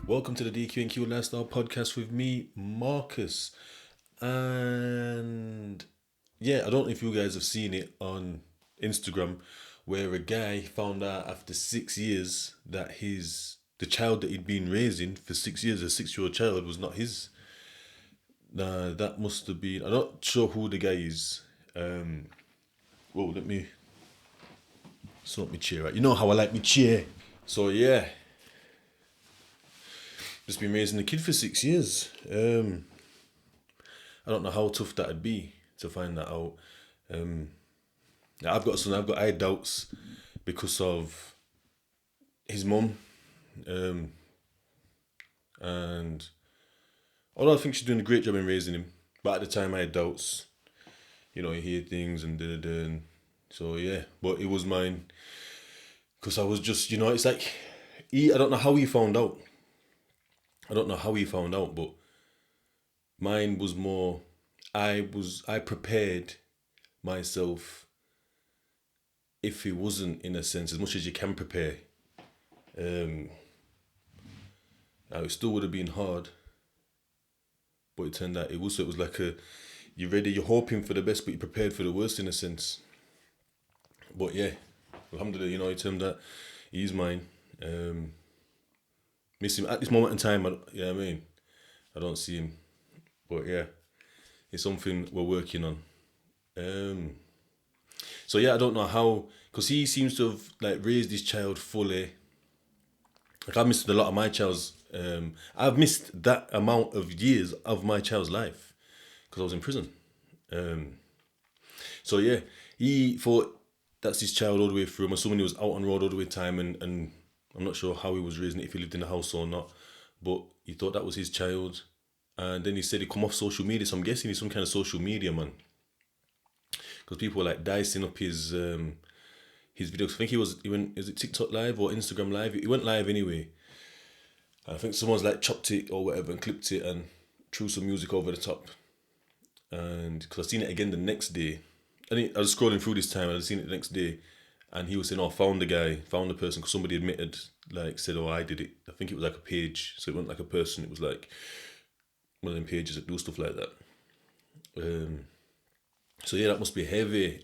Welcome to the DQ&Q Lifestyle Podcast with me, Marcus. And yeah, I don't know if you guys have seen it on Instagram where a guy found out after 6 years that the child that he'd been raising for 6 years, a 6-year-old child, was not his. Nah, that must have been. I'm not sure who the guy is. Let me sort my chair out. You know how I like my chair. So yeah, just been raising the kid for 6 years. I don't know how tough that'd be to find that out. I doubts because of his mum, and although I think she's doing a great job in raising him, but at the time I had doubts. You hear things and and so yeah. But it was mine because I was just, it's like I don't know how he found out. But mine was more. I prepared myself if it wasn't, in a sense, as much as you can prepare. Now it still would have been hard, but it turned out it was. So it was like you're ready, you're hoping for the best, but you're prepared for the worst, in a sense. But yeah, alhamdulillah, it turned out he's mine. Miss him at this moment in time. I don't see him, but yeah, it's something we're working on. So yeah, I don't know how, because he seems to have like raised his child fully. Like I've missed a lot of my child's. I've missed that amount of years of my child's life because I was in prison. So yeah, he thought that's his child all the way through. I'm assuming he was out on road all the way time, and I'm not sure how he was raising it, if he lived in the house or not. But he thought that was his child, and then he said he come off social media. So I'm guessing he's some kind of social media man, because people were like dicing up his videos. I think is it TikTok live or Instagram live? He went live anyway. I think someone's like chopped it or whatever and clipped it and threw some music over the top. And because I seen it again the next day, I was scrolling through this time and I seen it the next day, and he was saying, "Oh, found the person," because somebody admitted, like said, "Oh, I did it." I think it was like a page, so it wasn't like a person. It was like one of them pages that do stuff like that. So yeah, that must be a heavy.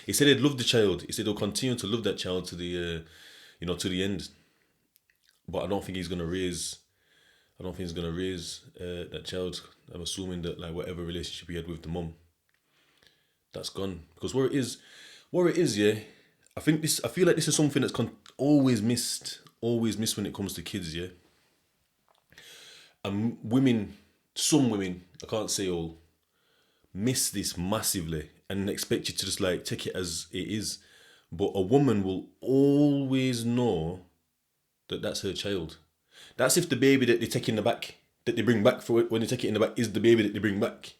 He said he'd love the child. He said he'll continue to love that child to to the end. But I don't think he's gonna raise. I don't think he's gonna raise that child. I'm assuming that like whatever relationship he had with the mum, that's gone, because where it is, yeah. I feel like this is something that's always missed when it comes to kids, yeah. And some women, I can't say all, miss this massively and expect you to just like take it as it is. But a woman will always know that that's her child. That's if the baby that they take in the back, that they bring back for it when they take it in the back, is the baby that they bring back.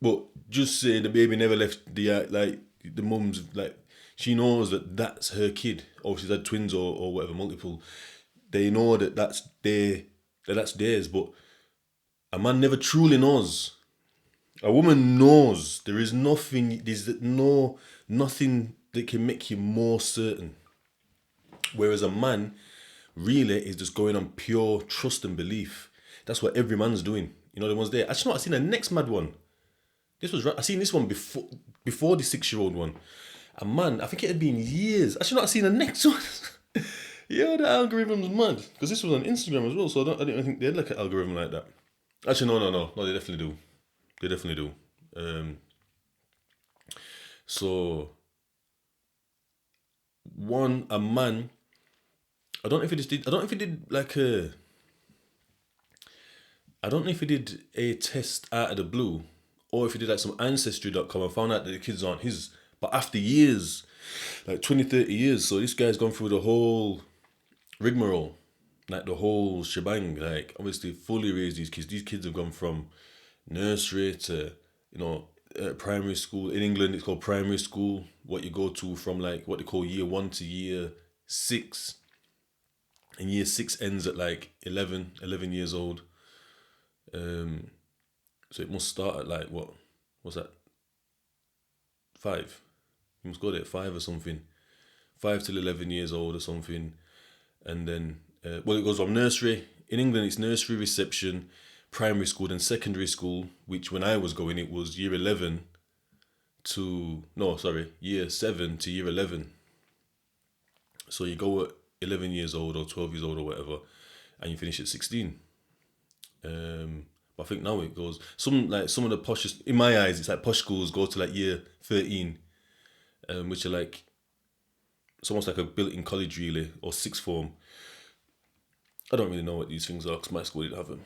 But just say the baby never left the mum's, like she knows that that's her kid, or she's had twins or whatever, multiple. They know that that's theirs. But a man never truly knows. A woman knows. Nothing that can make you more certain. Whereas a man really is just going on pure trust and belief. That's what every man's doing. The ones there. Actually, no, I seen the next mad one. I seen this one before the 6-year-old one. A man, I think it had been years. Actually, not I seen the next one. Yeah, the algorithm's mad, because this was on Instagram as well. So I didn't think they had like an algorithm like that. Actually, no. They definitely do. They definitely do. So a man. I don't know if he just did. I don't know if he did like a. I don't know if he did a test out of the blue, or if he did like some ancestry.com and found out that the kids aren't his. But after years, like 20, 30 years, so this guy's gone through the whole rigmarole, like the whole shebang. Like obviously, fully raised these kids. These kids have gone from nursery to primary school. In England, it's called primary school. What you go to from like what they call year 1 to year 6. And year 6 ends at like 11 years old. So it must start at like what's that? 5. You must go there at 5 or something. 5 till 11 years old or something, and then Well, it goes from nursery. In England, it's nursery, reception, primary school, then secondary school, which when I was going, it was year 11 year 7 to year 11. So you go at 11 years old or 12 years old or whatever, and you finish at 16. But I think now it goes, some of the poshest, in my eyes, it's like posh schools go to like year 13, which are like, it's almost like a built-in college really, or sixth form. I don't really know what these things are because my school didn't have them.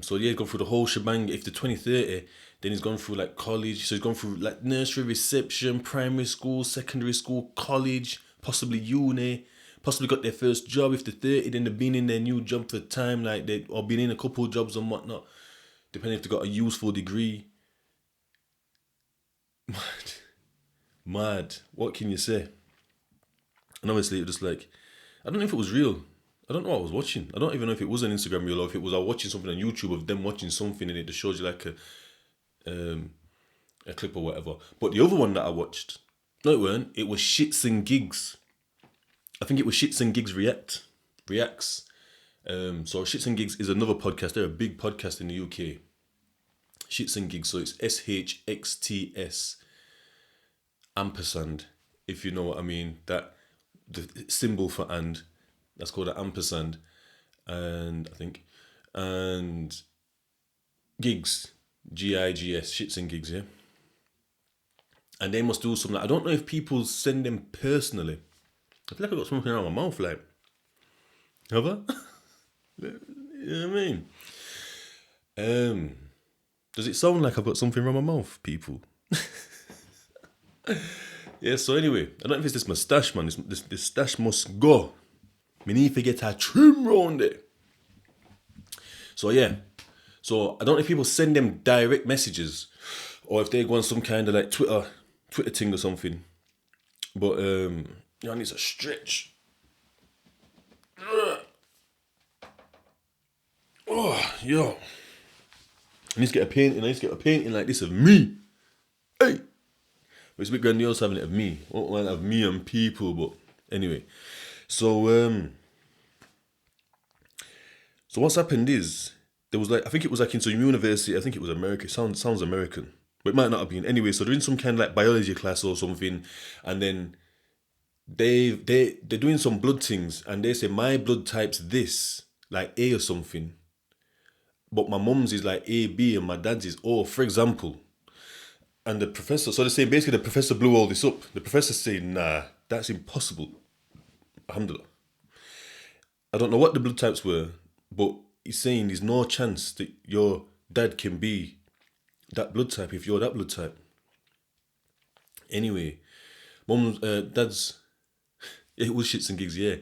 So yeah, go through the whole shebang. If the 2030, then he's gone through like college. So he's gone through like nursery, reception, primary school, secondary school, college, possibly uni, possibly got their first job. If they're 30, then they've been in their new job for time, like they or been in a couple of jobs and whatnot, depending if they got a useful degree. Mad. What can you say? And obviously it was just like, I don't know if it was real. I don't know what I was watching. I don't even know if it was an Instagram reel or if it was I was watching something on YouTube of them watching something and it just shows you like a clip or whatever. But the other one that I watched, no it weren't, it was Shits and Gigs. I think it was Shits and Gigs Reacts. So Shits and Gigs is another podcast. They're a big podcast in the UK. Shits and Gigs, so it's SHXTS ampersand, if you know what I mean. That the symbol for and, that's called an ampersand, and I think, and gigs, GIGS, Shits and Gigs, yeah. And they must do something. I don't know if people send them personally. I feel like I got something around my mouth, like, have I? You know what I mean? Does it sound like I've got something around my mouth, people? Yeah, so anyway, I don't know if it's this moustache, man. This stash must go. Me need to get a trim round it. So yeah. So I don't know if people send them direct messages or if they go on some kind of like Twitter thing or something. But I need a stretch. Oh, yo. I need to get a painting like this of me. Hey. But it's a bit grandiose having it of me. I don't want to have me and people, but anyway. So what's happened is there was like, I think it was like in some university. I think it was America. It sounds American, but it might not have been. Anyway, so they're in some kind of like biology class or something, and then they're doing some blood things, and they say my blood type's this, like A or something, but my mum's is like A B and my dad's is O, for example. And the professor, so they say basically the professor blew all this up. The professor's saying, nah, that's impossible. Alhamdulillah. I don't know what the blood types were, but he's saying there's no chance that your dad can be that blood type if you're that blood type. Anyway, dad's, it was Shits and Gigs, yeah.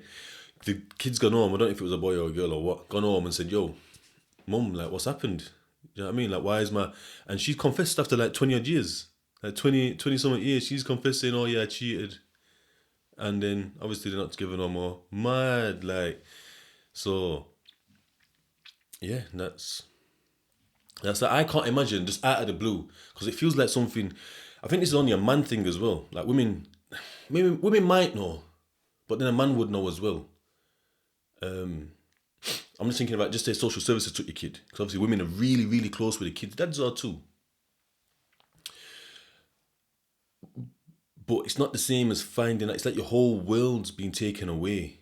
The kid's gone home, I don't know if it was a boy or a girl or what, gone home and said, yo, mum, like, what's happened? You know what I mean? Like, why is my... And she's confessed after like 20 odd years. Like 20 something years, she's confessed saying, oh yeah, I cheated. And then, obviously, they're not together no more. Mad, like... So, yeah, that's like, I can't imagine just out of the blue. Because it feels like something... I think this is only a man thing as well. Like, women might know. But then a man would know as well. I'm just thinking about just say social services took your kid. Because obviously women are really, really close with the kids. Dads are too. But it's not the same as finding out. It's like your whole world's been taken away.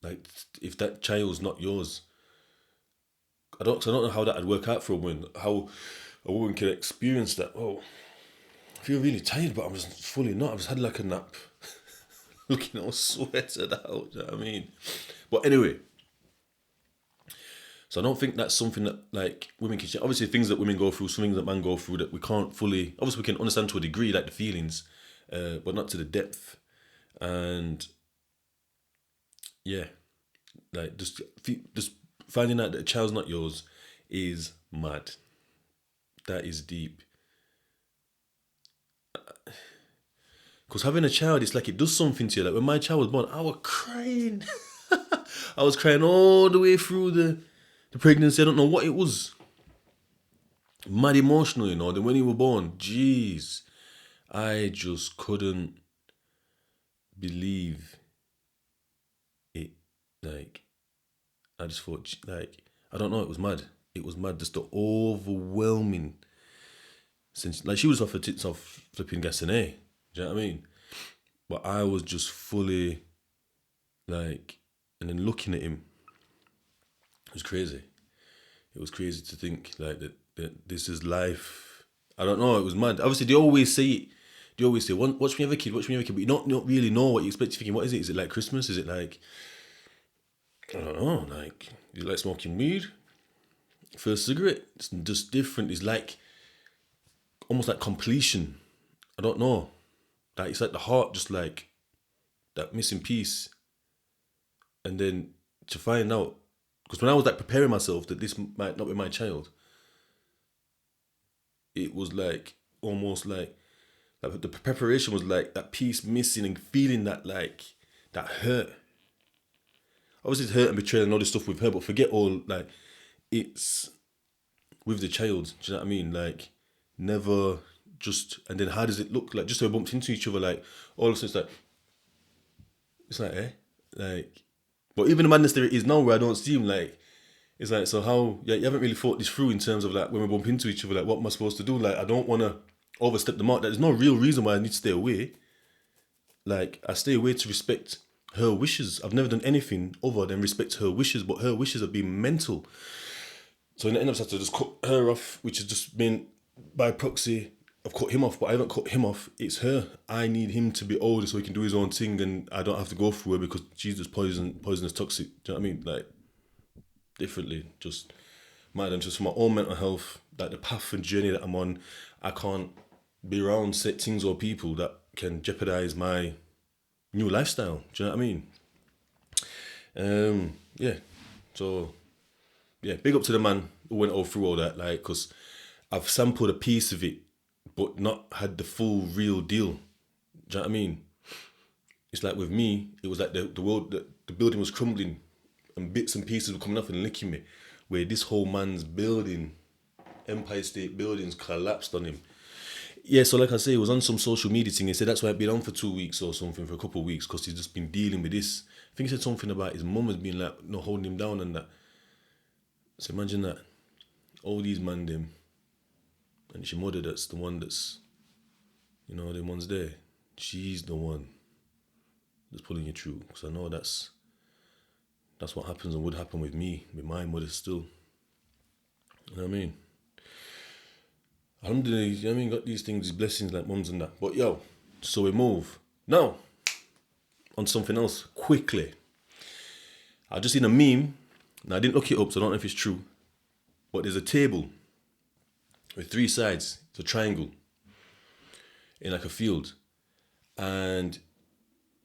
Like, if that child's not yours. I don't know how that would work out for a woman. How a woman can experience that. Oh, I feel really tired, but I'm just fully not. I've just had like a nap. Looking all sweated out. You know what I mean? But anyway. So I don't think that's something that like women can change. Obviously things that women go through, some things that men go through that we can't fully, obviously we can understand to a degree, like the feelings, but not to the depth. And yeah, like just finding out that a child's not yours is mad. That is deep. Because having a child, it's like it does something to you. Like when my child was born, I was crying. I was crying all the way through the pregnancy. I don't know what it was. Mad emotional, you know. Then when he was born, jeez, I just couldn't believe it. I just thought, like, I don't know, it was mad. It was mad, just the overwhelming since, like, she was off her tits off flipping Gastonay. Do you know what I mean? But I was just fully, like, and then looking at him, it was crazy. It was crazy to think, like, that this is life. I don't know, it was mad. Obviously, they always say it. They always say, watch me have a kid, watch me have a kid. But you don't really know what you expect. You're thinking, what is it? Is it like Christmas? Is it like, I don't know, like, is it like smoking weed? First cigarette? It's just different. It's like, almost like completion. I don't know. Like, it's like the heart just like, that missing piece. And then to find out, because when I was like preparing myself that this might not be my child, it was like, almost like the preparation was like that piece missing and feeling that, like, that hurt. Obviously, it's hurt and betrayal and all this stuff with her, but forget all, like, it's with the child. Do you know what I mean? Like, never just, and then how does it look? Like, just so we bumped into each other, like, all of a sudden it's like, like, but even the madness there is now where I don't see him, like, it's like, so how, yeah, you haven't really thought this through in terms of, like, when we bump into each other, like, what am I supposed to do? Like, I don't want to overstep the mark. There's no real reason why I need to stay away. Like, I stay away to respect her wishes. I've never done anything other than respect her wishes, but her wishes have been mental. So in the end, I've had to just cut her off, which has just been, by proxy, I've cut him off, but I haven't cut him off. It's her. I need him to be older so he can do his own thing, and I don't have to go through her because she's just poisonous, toxic. Do you know what I mean? Like, differently, just mad. Just for my own mental health, like the path and journey that I'm on, I can't be around set things or people that can jeopardize my new lifestyle. Do you know what I mean? Yeah. So, yeah, big up to the man who went all through all that, like, because I've sampled a piece of it, but not had the full real deal. Do you know what I mean? It's like with me, it was like the world, the building was crumbling and bits and pieces were coming off and licking me, where this whole man's building, Empire State Buildings, collapsed on him. Yeah, so like I say, it was on some social media thing. He said that's why I'd been on for 2 weeks or something, for a couple of weeks, because he's just been dealing with this. I think he said something about his mum has been, like, no, holding him down and that. So imagine that. All these man them, and it's your mother that's the one that's, you know, the one's there. She's the one that's pulling you through. Because I know that's what happens and would happen with me, with my mother still. You know what I mean? Alhamdulillah, you know what I mean? Got these things, these blessings like mums and that. But yo, so we move. Now, on something else, quickly. I just seen a meme. Now, I didn't look it up, so I don't know if it's true. But there's a table with 3 sides. It's a triangle in like a field. And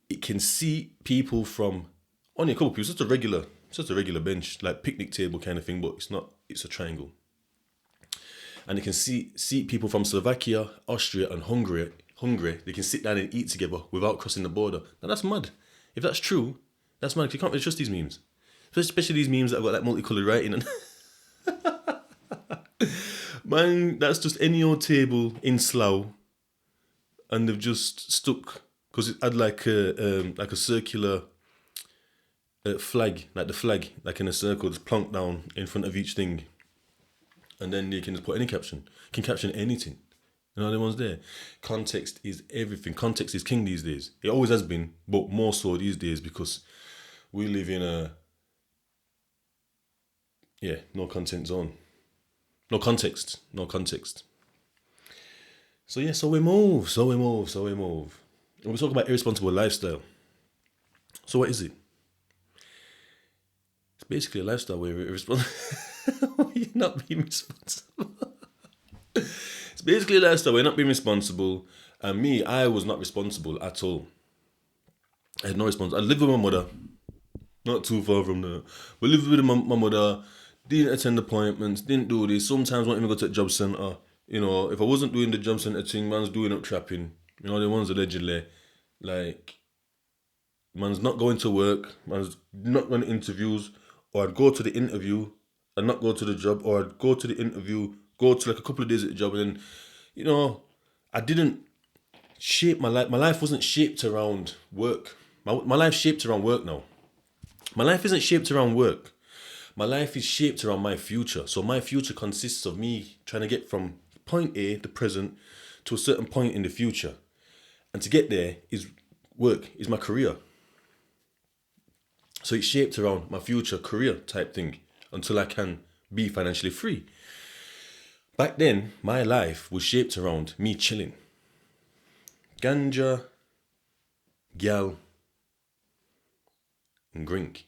it can seat people from, only a couple people, it's just a regular bench, like picnic table kind of thing, but it's a triangle. And it can seat people from Slovakia, Austria, and Hungary. They can sit down and eat together without crossing the border. Now that's mad. If that's true, that's mad. You can't really trust these memes. Especially these memes that have got like multicolored writing. And man, that's just any old table in Slough, and they've just stuck, because it had like a circular flag, like the flag, like in a circle, just plonked down in front of each thing. And then you can just put any caption. You can caption anything. You know, the ones there. Context is everything. Context is king these days. It always has been, but more so these days, because we live in a, no content zone. No context. So yeah, so we move. And we talk about irresponsible lifestyle. So what is it? It's basically a lifestyle where you're irresponsible. You're not being responsible. It's basically a lifestyle where you're not being responsible. And me, I was not responsible at all. I had no response. I lived with my mother, not too far from there. But lived with my mother, didn't attend appointments, didn't do this. Sometimes won't even go to the job centre. You know, if I wasn't doing the job centre thing, man's doing up trapping. You know, the ones allegedly, like, man's not going to work, man's not going to interviews, or I'd go to the interview and not go to the job, or I'd go to the interview, go to like a couple of days at the job, and then, you know, I didn't shape my life. My life wasn't shaped around work. My life shaped around work now. My life isn't shaped around work. my life is shaped around my future. So my future consists of me trying to get from point A, the present, to a certain point in the future. And to get there is work, is my career. So it's shaped around my future career type thing until I can be financially free. Back then, my life was shaped around me chilling. Ganja, gal, and grink.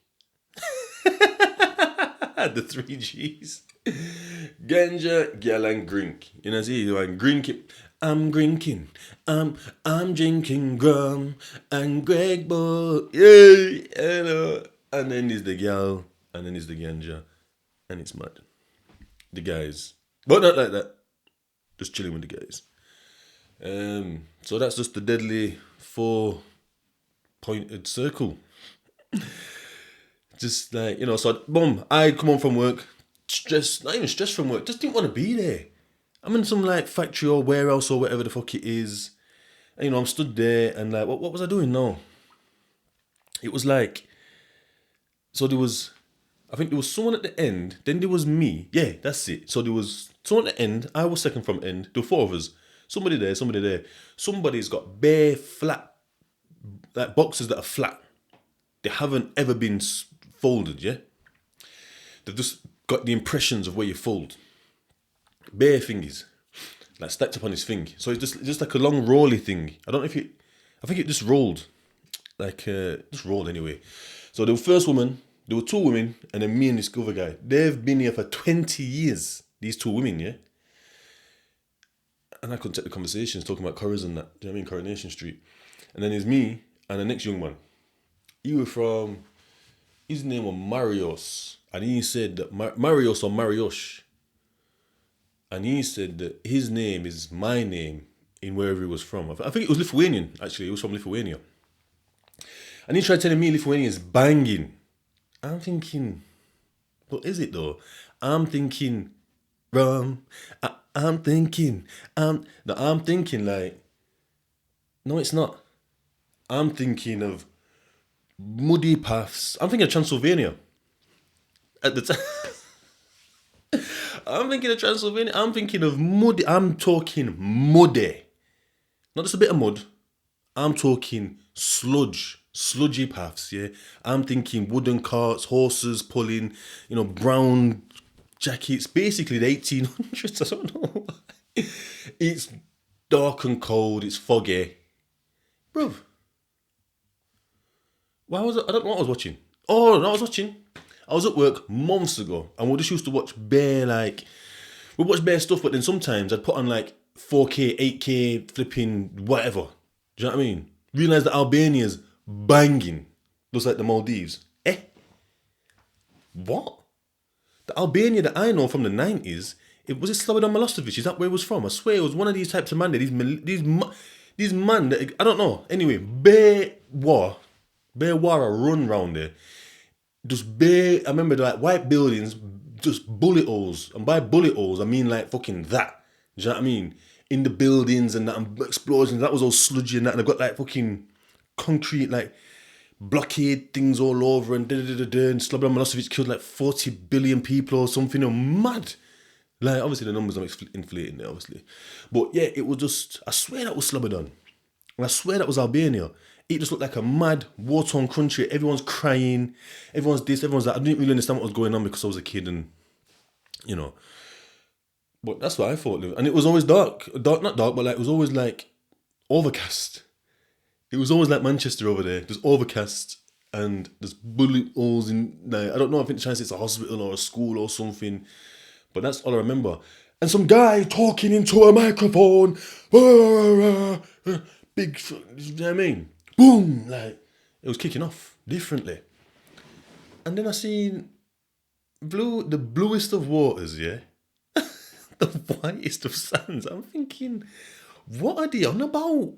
The 3 Gs. Ganja, gal, and grink. You know, see, I'm grinking. I'm grinking. I'm drinking gum and Greg Bull. Yay, hello. And then there's the gal, and then there's the ganja, and it's mad. The guys, but not like that. Just chilling with the guys. So that's just the deadly 4-pointed circle. Just like, you know, so boom, I'd come home from work, stressed, not even stressed from work, just didn't want to be there. I'm in some like factory or warehouse or whatever the fuck it is. And, you know, I'm stood there and like, what was I doing now? It was like, so there was, I think there was someone at the end, then there was me. Yeah, that's it. So there was someone at the end, I was second from end, there were 4 of us. Somebody there. Somebody's got bare flat, like boxes that are flat. They haven't ever been folded, yeah? They've just got the impressions of where you fold. Bare thingies, like stacked up on his thing. So it's just like a long rolly thing. I don't know I think it just rolled. Just rolled anyway. So the first woman, there were 2 women, and then me and this other guy. They've been here for 20 years, these 2 women, yeah? And I couldn't take the conversations talking about Corries and that. Do you know what I mean? Coronation Street. And then there's me and the next young man. He was from, his name was Marios. And he said that Marios or Mariosh. And he said that his name is my name in wherever he was from. I think it was Lithuanian, actually. He was from Lithuania. And he tried telling me Lithuania is banging. I'm thinking, what is it though? I'm thinking, I'm thinking like, no, it's not. I'm thinking of muddy paths. I'm thinking of Transylvania. At the time. I'm thinking of Transylvania. I'm thinking of muddy. I'm talking muddy. Not just a bit of mud. I'm talking sludgy paths, yeah? I'm thinking wooden carts, horses pulling, you know, brown jackets. Basically the 1800s, I don't know. It's dark and cold, it's foggy. Bruv. Why was it? I don't know what I was watching. Oh, no, I was at work months ago, and we just used to watch we watch bare stuff, but then sometimes I'd put on like 4K, 8K, flipping whatever. Do you know what I mean? Realise that Albania's banging. Looks like the Maldives. What? The Albania that I know from the 90s, was it Slobodan Milosevic? Is that where it was from? I swear it was one of these types of man. These man that, I don't know. Anyway, bare war are run round there. Just bare, I remember like white buildings, just bullet holes. And by bullet holes, I mean like fucking that. Do you know what I mean? In the buildings and that, and explosions, that was all sludgy and that. And I've got like fucking concrete, like blockade things all over and da-da-da-da-da. And Slobodan Milosevic killed like 40 billion people or something. Mad. Like, obviously the numbers are inflating there, obviously. But yeah, it was just, I swear that was Slobodan. And I swear that was Albania. It just looked like a mad, war-torn country. Everyone's crying. Everyone's this, everyone's that. I didn't really understand what was going on because I was a kid and, you know. But that's what I thought. And it was always dark. Not dark, but like it was always like overcast. It was always like Manchester over there. Just overcast and there's bullet holes in, like, I don't know, I think the chance it's a hospital or a school or something. But that's all I remember. And some guy talking into a microphone. Big, you know what I mean? Boom! Like, it was kicking off differently. And then I seen the bluest of waters, yeah? The whitest of sands. I'm thinking, what are they on about?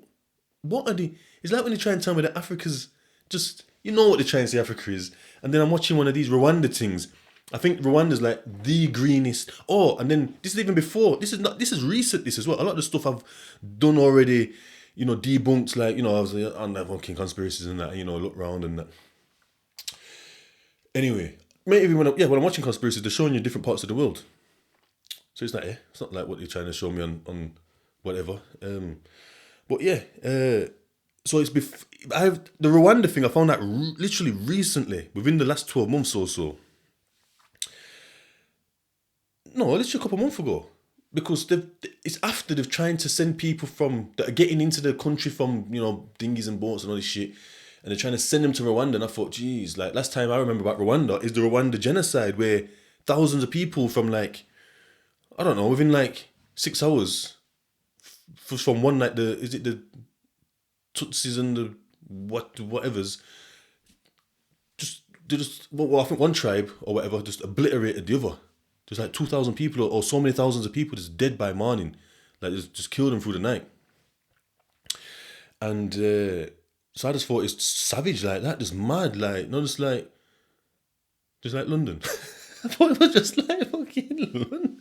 What are they? It's like when they try and tell me that Africa's just, you know what they try and say Africa is. And then I'm watching one of these Rwanda things. I think Rwanda's like the greenest. Oh, and then this is even before. This is recent, this as well. A lot of the stuff I've done already, you know, debunked, like, you know, I was on that fucking conspiracies and that, you know, look around and that. Anyway, Mate, even when I'm watching conspiracies, they're showing you different parts of the world. So it's not like what you're trying to show me on whatever. But yeah, so I've the Rwanda thing. I found out literally recently, within the last 12 months or so. No, literally a couple of months ago, because it's after they've trying to send people from that are getting into the country from dinghies and boats and all this shit, and they're trying to send them to Rwanda. And I thought, geez, like last time I remember about Rwanda is the Rwanda genocide, where thousands of people from like, I don't know, within like 6 hours, from one night, the Tutsis and the whatevers, I think one tribe or whatever just obliterated the other. Just like 2,000 people or so many thousands of people just dead by morning, like just killed them through the night. And so I just thought it's savage like that, just mad, like not just like London. I thought it was just like fucking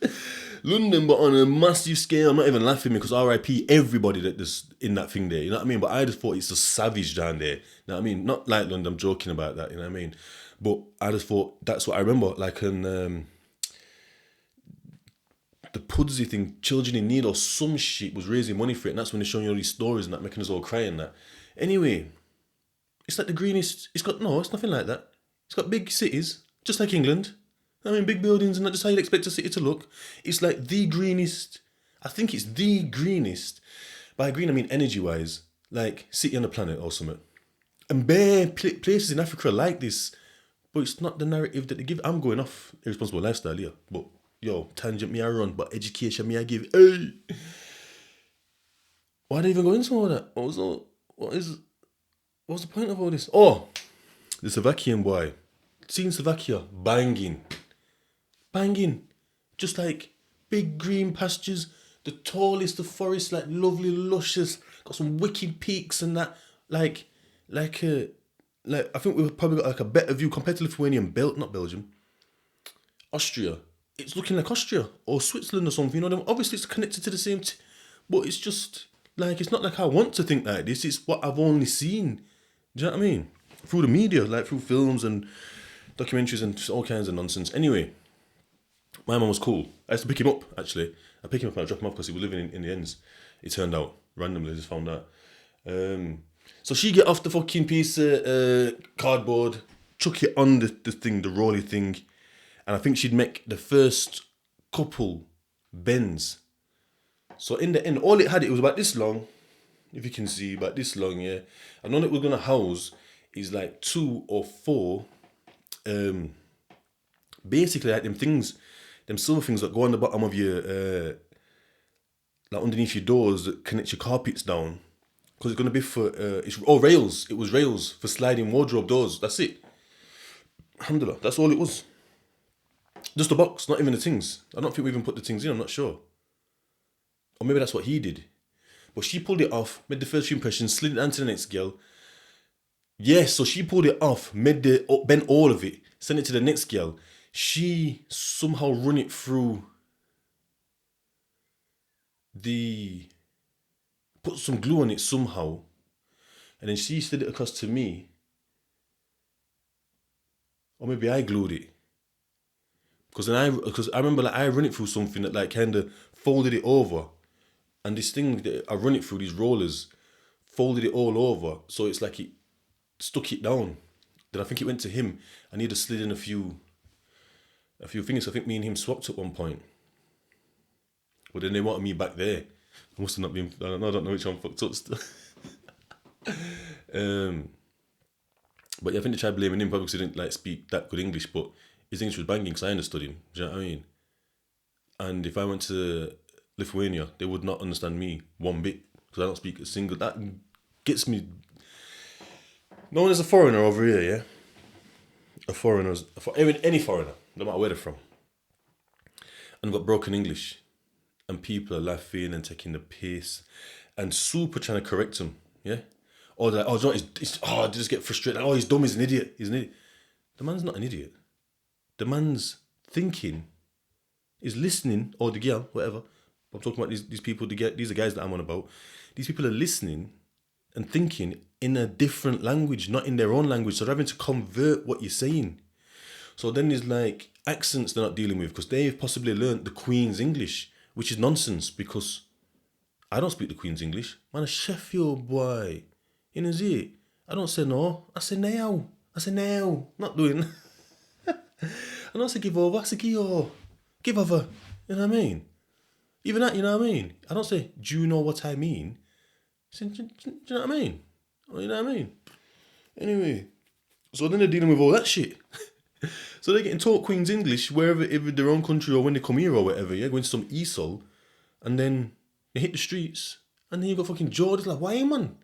London, but on a massive scale. I'm not even laughing because RIP everybody that just in that thing there, you know what I mean? But I just thought it's just savage down there, you know what I mean? Not like London, I'm joking about that, you know what I mean? But I just thought that's what I remember, like the Pudsey thing, Children in Need or some shit was raising money for it, and that's when they're showing you all these stories and that, making us all cry and that. Anyway, it's like the greenest. It's nothing like that. It's got big cities, just like England. I mean, big buildings and that's just how you'd expect a city to look. It's like the greenest. I think it's the greenest. By green, I mean energy-wise, like city on the planet or something. And bare places in Africa are like this, but it's not the narrative that they give. I'm going off irresponsible lifestyle here, but yo, tangent me I run, but education me I give. Hey, why do they even go into all that? What's the point of all this? Oh, the Slovakian boy. Seen Slovakia banging, just like big green pastures, the tallest of forests, like lovely, luscious, got some wicked peaks and that, like I think we've probably got like a better view compared to Lithuanian not Belgium, Austria. It's looking like Austria or Switzerland or something. Obviously it's connected to the same, but it's just like it's not like I want to think like this. It's what I've only seen. Do you know what I mean? Through the media, like through films and documentaries and just all kinds of nonsense. Anyway, my mum was cool. I used to pick him up, actually. I pick him up and I drop him off because he was living in the ends. It turned out, randomly, I just found out. So she get off the fucking piece of cardboard, chuck it on the thing, the rolly thing, and I think she'd make the first couple bends. So in the end, all it was about this long, if you can see, about this long, yeah. And all it was going to house is like 2 or 4, basically like them silver things that go on the bottom of your, like underneath your doors that connect your carpets down. Because it's going to be for, rails. It was rails for sliding wardrobe doors. That's it. Alhamdulillah, that's all it was. Just a box, not even the things. I don't think we even put the things in, I'm not sure. Or maybe that's what he did. But she pulled it off, made the first impression, slid it down to the next girl. Yeah, so she pulled it off, bent all of it, sent it to the next girl. She somehow run it through put some glue on it somehow, and then she slid it across to me. Or maybe I glued it. Because I remember like I run it through something that like kind of folded it over. And this thing that I run it through, these rollers, folded it all over. So it's like it stuck it down. Then I think it went to him and he'd have slid in a few things. I think me and him swapped at one point. But then they wanted me back there. I must have not been, I don't know which one fucked up still. But yeah, I think they tried blaming him probably because he didn't like speak that good English, but his English was banging because I understood him. Do you know what I mean? And if I went to Lithuania, they would not understand me one bit because I don't speak a single. That gets me. No one is a foreigner over here, yeah. Any foreigner, no matter where they're from, and got broken English, and people are laughing and taking the piss, and super trying to correct them, yeah. Or they're like, they just get frustrated. Oh, he's dumb. He's an idiot. The man's not an idiot. The man's thinking, is listening, or the girl, whatever. I'm talking about these people. These are guys that I'm on about. These people are listening and thinking in a different language, not in their own language. So they're having to convert what you're saying. So then there's like accents they're not dealing with because they've possibly learned the Queen's English, which is nonsense because I don't speak the Queen's English. Man, a Sheffield boy. You know, it? I don't say no. I say now. I say now. Not doing. I don't say give over. I say give over. Give over. You know what I mean? Even that, you know what I mean? I don't say, do you know what I mean? I say, do you know what I mean? Oh, you know what I mean? Anyway, so then they're dealing with all that shit. So they're getting taught Queen's English wherever, either their own country or when they come here or whatever, yeah, going to some ESOL, and then they hit the streets, and then you got fucking Jordan, like, why, man?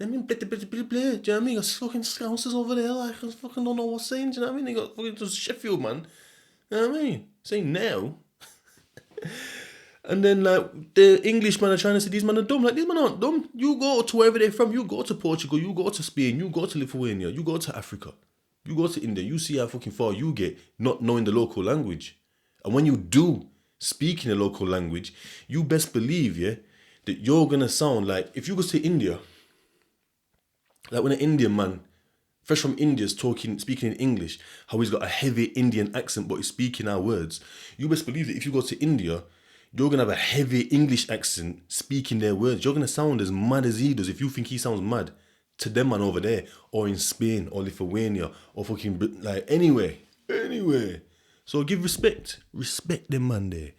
I mean, blah, blah, blah, blah, blah. Do you know what I mean? Got fucking scousers over there, like, I fucking don't know what's saying, do you know what I mean? They got fucking just Sheffield, man. You know what I mean? Saying now. And then, like, the Englishmen are trying to say these men are dumb. Like, these men aren't dumb. You go to wherever they're from. You go to Portugal. You go to Spain. You go to Lithuania. You go to Africa. You go to India. You see how fucking far you get not knowing the local language. And when you do speak in the local language, you best believe, yeah, that you're going to sound like, if you go to India, like when an Indian man, fresh from India, is speaking in English, how he's got a heavy Indian accent, but he's speaking our words. You best believe that if you go to India, you're going to have a heavy English accent speaking their words. You're going to sound as mad as he does if you think he sounds mad to them man over there, or in Spain, or Lithuania, or fucking, like, anyway. So give respect. Respect them man there.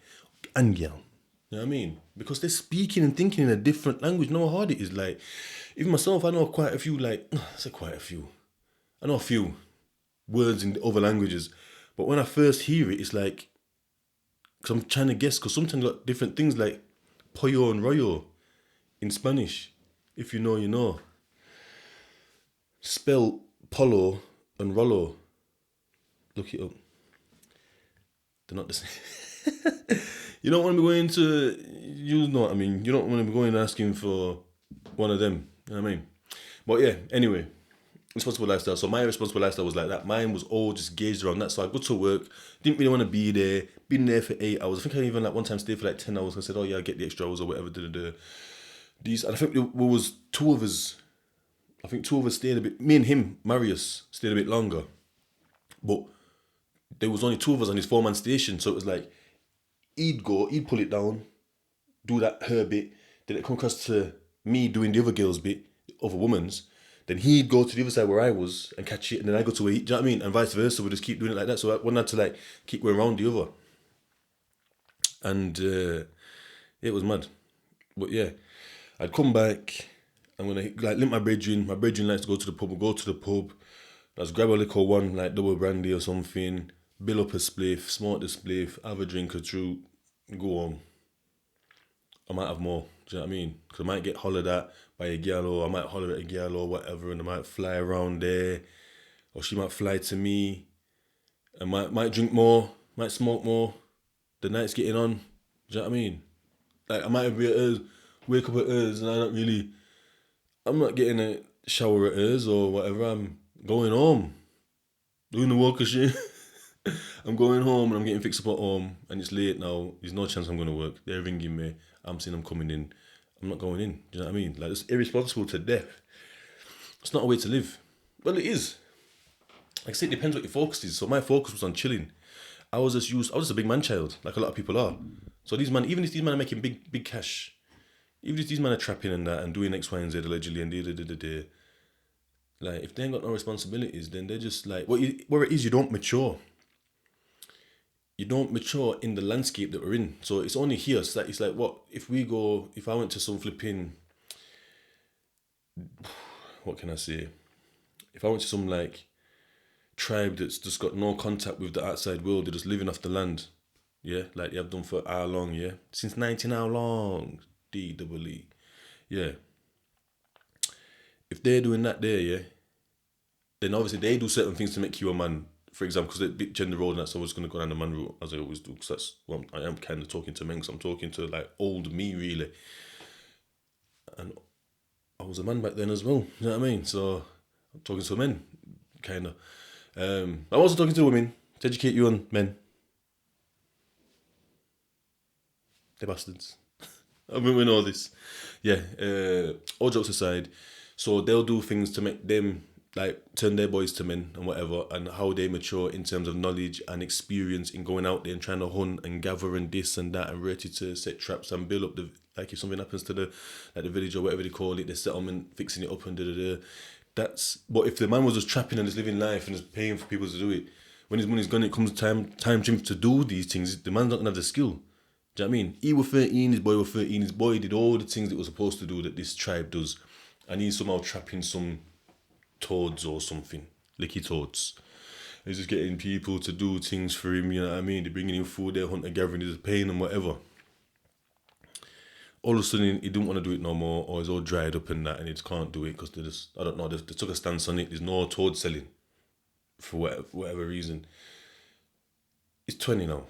And girl. You know what I mean? Because they're speaking and thinking in a different language. You know how hard it is. Like, even myself, I know quite a few, like, I say quite a few. I know a few words in other languages. But when I first hear it, it's like, because I'm trying to guess, because sometimes got different things like pollo and rollo in Spanish. If you know, you know. Spell polo and rollo. Look it up. They're not the same. You don't want to be going to, you know what I mean. You don't want to be going asking for one of them. You know what I mean? But yeah, anyway. Responsible lifestyle. So my responsible lifestyle was like that. Mine was all just gauged around that. So I go to work, didn't really want to be there, been there for 8 hours. I think I even like one time stayed for like 10 hours. I said, oh yeah, I get the extra hours or whatever. These, and I think there was two of us. I think two of us stayed a bit, me and him, Marius, stayed a bit longer. But there was only two of us on his 4-man station. So it was like, he'd pull it down, do that her bit. Then it come across to me doing the other girl's bit, other woman's. Then he'd go to the other side where I was and catch it, and then I go to where he, do you know what I mean? And vice versa, we just keep doing it like that. So one had to like keep going around the other. And it was mad. But yeah, I'd come back, I'm gonna like link my brethren. My brethren likes to go to the pub, we'll go to the pub, let's grab a liquor one, like double brandy or something, bill up a spliff, smoke the spliff, have a drink or two, go home. I might have more, do you know what I mean? Because I might get hollered at by a girl, or I might holler at a girl or whatever, and I might fly around there, or she might fly to me. I might drink more, might smoke more. The night's getting on, do you know what I mean? Like, I might be at hers, wake up at hers, and I'm not getting a shower at hers or whatever. I'm going home, doing the walk of shit. I'm going home and I'm getting fixed up at home, and it's late now. There's no chance I'm going to work. They're ringing me. I'm saying I'm coming in. I'm not going in. Do you know what I mean? Like, it's irresponsible to death. It's not a way to live. Well, it is. Like I say, it depends what your focus is. So my focus was on chilling. I was just a big man child, like a lot of people are. So even if these men are making big cash, even if these men are trapping and that and doing X, Y, and Z allegedly and like, if they ain't got no responsibilities, then they're just like, where it is, you don't mature. You don't mature in the landscape that we're in. So it's only here. It's like what if I went to some flipping, what can I say? If I went to some like tribe that's just got no contact with the outside world, they're just living off the land, yeah, like they have done for how long, yeah, since 19 how long, DWE, yeah. If they're doing that there, yeah, then obviously they do certain things to make you a man. For example, because they gender role and that, so I was going to go down the man route as I always do, because that's what I am kind of talking to men, because I'm talking to like old me really, and I was a man back then as well. You know what I mean? So I'm talking to men, kind of. I'm also talking to women to educate you on men. They're bastards. I mean, we know this. Yeah. All jokes aside, so they'll do things to make them like turn their boys to men and whatever, and how they mature in terms of knowledge and experience in going out there and trying to hunt and gather and this and that and ready to set traps and build up the, like if something happens to the, like the village or whatever they call it, the settlement, fixing it up and da da da. That's, but if the man was just trapping and just living life and just paying for people to do it, when his money's gone, it comes time to him to do these things. The man's not gonna have the skill. Do you know what I mean? He was 13, his boy was 13, his boy did all the things that was supposed to do that this tribe does. And he's somehow trapping some toads or something. Licky toads. He's just getting people to do things for him, you know what I mean? They're bringing him food, they're hunting, gathering, he's paying them, whatever. All of a sudden, he didn't want to do it no more, or he's all dried up and that, and he just can't do it because they just, I don't know, they took a stance on it. There's no toad selling for whatever reason. He's 20 now.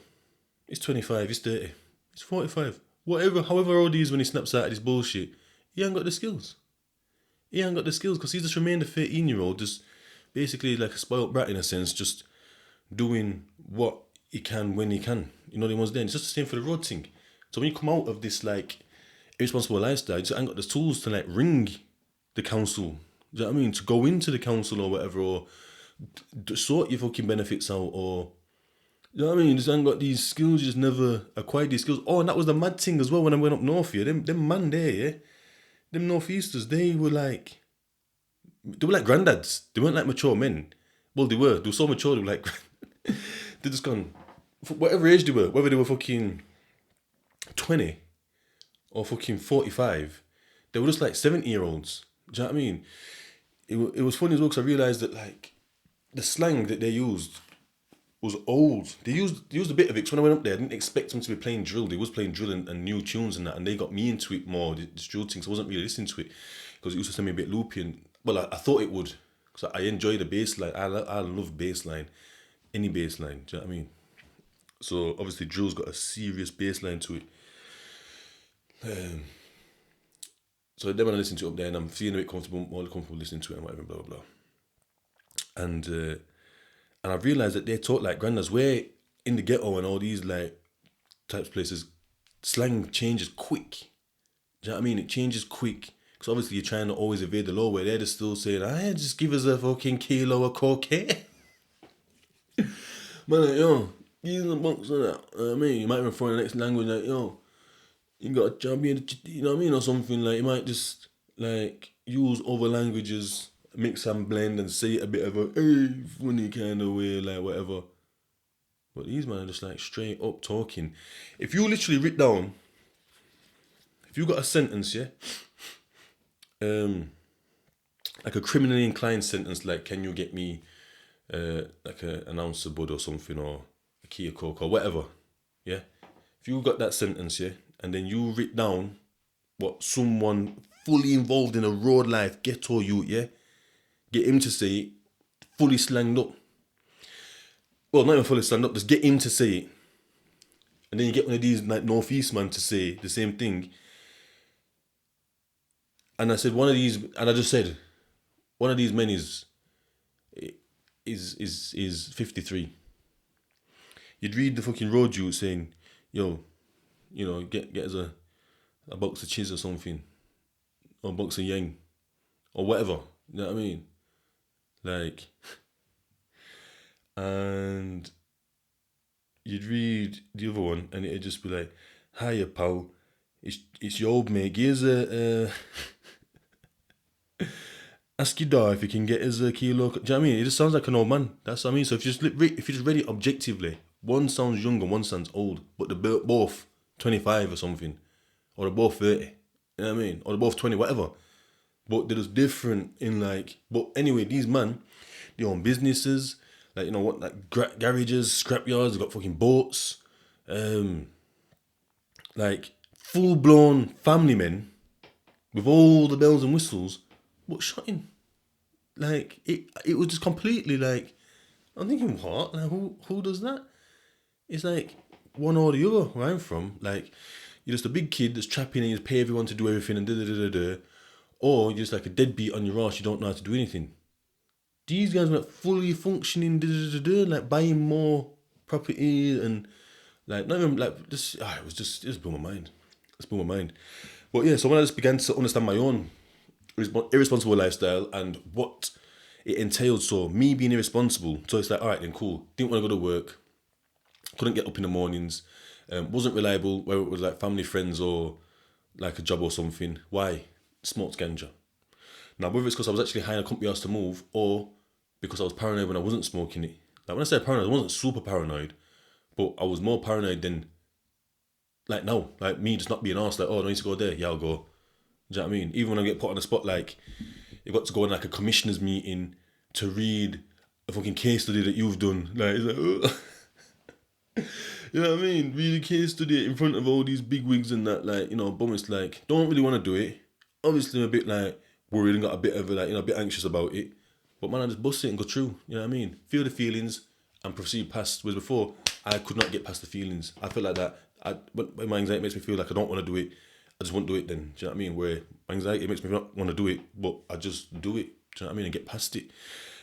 He's 25, he's 30. He's 45. Whatever, however old he is when he snaps out of this bullshit, he ain't got the skills. He ain't got the skills because he's just remained a 13-year-old, just basically like a spoiled brat in a sense, just doing what he can when he can. You know what he wants then. It's just the same for the road thing. So when you come out of this like irresponsible lifestyle, you just ain't got the tools to like ring the council. Do you know what I mean? To go into the council or whatever, or sort your fucking benefits out, or you know what I mean? You just ain't got these skills, you just never acquired these skills. Oh, and that was the mad thing as well when I went up north here. Them man there, yeah? Them northeasters, they were like granddads. They weren't like mature men. Well, they were so mature, they were like, they just gone, whatever age they were, whether they were fucking 20 or fucking 45, they were just like 70-year-olds. Do you know what I mean? It was funny as well because I realised that like the slang that they used was old. They used a bit of it. 'Cause when I went up there, I didn't expect them to be playing drill. They was playing drill and new tunes and that, and they got me into it more, this drill thing. So I wasn't really listening to it because it used to send me a bit loopy. And well, I thought it would because I enjoy the bass line. I love bass line, any bass line. Do you know what I mean? So obviously drill's got a serious bass line to it. So then when I listen to it up there, and I'm feeling a bit comfortable, more comfortable listening to it and whatever, blah blah blah. And I've realised that they talk like granddads. Where in the ghetto and all these like types of places, slang changes quick. Do you know what I mean? It changes quick. Because obviously you're trying to always evade the law, where they're just still saying, just give us a fucking kilo of cocaine. Man, like, yo, use the box of that. I mean, you might even throw in the next language like, yo, you got a job, you know what I mean? Or something like, you might just like use other languages, mix and blend and say it a bit of a funny kind of way, like whatever. But these men are just like straight up talking. If you literally write down, if you got a sentence, yeah, like a criminally inclined sentence, like can you get me like an ounce of bud or something, or a key of coke or whatever, yeah. If you got that sentence, yeah, and then you write down what someone fully involved in a road life ghetto youth, yeah, get him to say it, fully slanged up. Well, not even fully slanged up, just get him to say it. And then you get one of these like Northeast man to say the same thing. And I said one of these, and I just said, one of these men is 53. You'd read the fucking road youth saying, yo, you know, get us a box of cheese or something, or a box of yang, or whatever. You know what I mean? Like, and you'd read the other one, and it'd just be like, hiya, pal, it's your old mate. Here's a ask your dad if you can get us a kilo. Do you know what I mean? It just sounds like an old man. That's what I mean. So if you just read it objectively, one sounds young and one sounds old, but they're both 25 or something, or they're both 30. You know what I mean? Or they're both 20, whatever. But they're just different in like. But anyway, these man, they own businesses, like, you know what, like garages, scrapyards. They got fucking boats, like full blown family men with all the bells and whistles. But shutting, like it was just completely like, I'm thinking, what? Like who does that? It's like one or the other where I'm from. Like, you're just a big kid that's trapping and you pay everyone to do everything and da. Or you're just like a deadbeat on your ass, you don't know how to do anything. These guys were like fully functioning, like buying more property and like not even like just it just blew my mind. It blew my mind. But yeah, so when I just began to understand my own irresponsible lifestyle and what it entailed. So me being irresponsible. So it's like, all right then, cool. Didn't want to go to work. Couldn't get up in the mornings. Wasn't reliable, whether it was like family, friends, or like a job or something. Why? Smoked ganja. Now, whether it's because I was actually hiring a company else to move, or because I was paranoid when I wasn't smoking it. Like when I say paranoid, I wasn't super paranoid, but I was more paranoid than like now. Like me just not being asked, like, oh, I need to go there. Yeah, I'll go. Do you know what I mean? Even when I get put on the spot, like, you got to go in like a commissioner's meeting to read a fucking case study that you've done. Like, it's like, you know what I mean? Read a case study in front of all these big wigs and that, like, you know, bum, it's like, don't really want to do it. Obviously, I'm a bit like worried and got a bit of like, you know, a bit anxious about it. But man, I just bust it and go through. You know what I mean? Feel the feelings and proceed past. Whereas before, I could not get past the feelings. I felt like that. When my anxiety makes me feel like I don't want to do it, I just won't do it then. Do you know what I mean? Where my anxiety makes me not want to do it, but I just do it. Do you know what I mean? And get past it.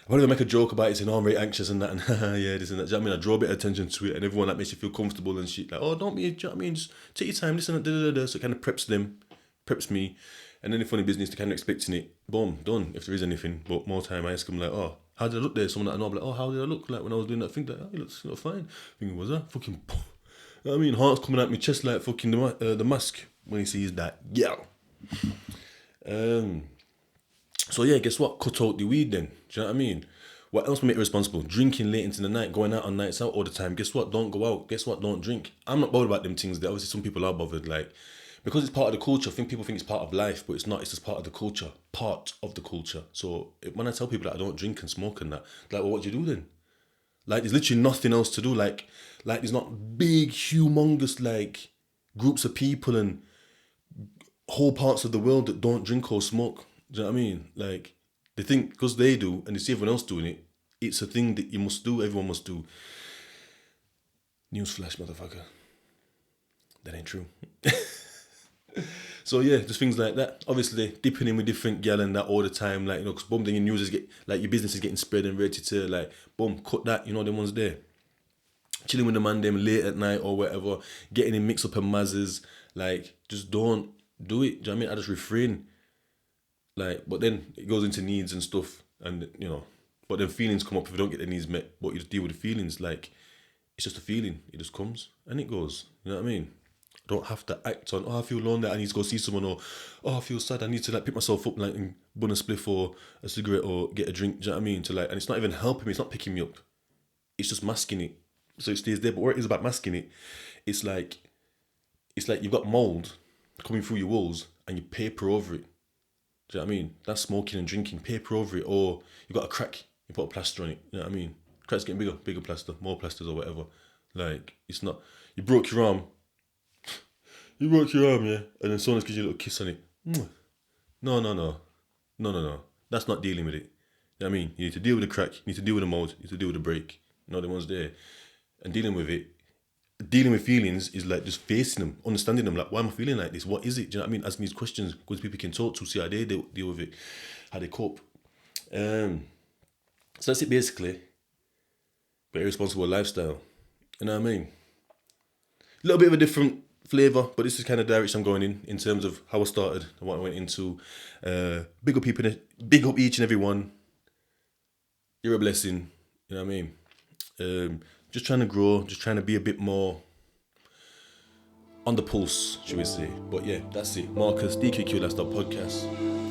I probably make a joke about it saying, oh, I'm very anxious and that, and yeah, this and that. Do you know what I mean? I draw a bit of attention to it, and everyone that makes you feel comfortable and shit. Like, oh, don't be, do you know what I mean? Just take your time, listen, so it kind of preps them, preps me. And then the funny business, they're kind of expecting it, boom, done, if there is anything. But more time, I ask them, like, oh, how did I look there? Someone that I know, I'm like, oh, how did I look? Like, when I was doing that thing, like, oh, you look fine. Thinking, was that fucking, you know what I mean? Heart's coming out my chest like fucking the mask when he sees that, yeah. So yeah, guess what? Cut out the weed then. Do you know what I mean? What else will make you responsible? Drinking late into the night, going out on nights out all the time. Guess what? Don't go out. Guess what? Don't drink. I'm not bothered about them things. Obviously, some people are bothered. Like, because it's part of the culture, I think people think it's part of life, but it's not. It's just part of the culture. Part of the culture. So when I tell people that I don't drink and smoke and that, like, well, what do you do then? Like, there's literally nothing else to do. Like there's not big, humongous, like, groups of people and whole parts of the world that don't drink or smoke. Do you know what I mean? Like, they think because they do and they see everyone else doing it, it's a thing that you must do, everyone must do. Newsflash, motherfucker. That ain't true. So yeah, just things like that. Obviously, dipping in with different gal and that all the time, like, you know, because boom, then your news is like, your business is getting spread and ready to, like, boom, cut that, you know, them ones there. Chilling with the man them late at night or whatever, getting in mix up and mazzes, like, just don't do it. Do you know what I mean? I just refrain. Like, but then it goes into needs and stuff, and, you know, but then feelings come up if you don't get the needs met. But you just deal with the feelings. Like, it's just a feeling. It just comes and it goes. You know what I mean? I don't have to act on, oh, I feel lonely, I need to go see someone, or, oh, I feel sad, I need to, like, pick myself up, like, and bun a spliff or a cigarette or get a drink. Do you know what I mean? To, like, and it's not even helping me. It's not picking me up. It's just masking it. So it stays there. But what it is about masking it, it's like you've got mold coming through your walls and you paper over it. Do you know what I mean? That's smoking and drinking. Paper over it. Or you've got a crack, you put a plaster on it. You know what I mean? Crack's getting bigger plaster, more plasters or whatever. Like, it's not, you broke your arm, yeah, and then someone else gives you a little kiss on it. No. That's not dealing with it. You know what I mean? You need to deal with the crack, you need to deal with the mold, you need to deal with the break. You know, the ones there. And dealing with it, dealing with feelings is like just facing them, understanding them. Like, why am I feeling like this? What is it? Do you know what I mean? Asking these questions because people can talk to, see how they deal with it, how they cope. So that's it basically. But irresponsible lifestyle. You know what I mean? A little bit of a different flavour, but this is kind of direction I'm going in terms of how I started and what I went into. Big up people, big up each and every one. You're a blessing. You know what I mean? Just trying to grow, just trying to be a bit more on the pulse, should we say. But yeah, that's it. Marcus, DQQ Lifestyle Podcast.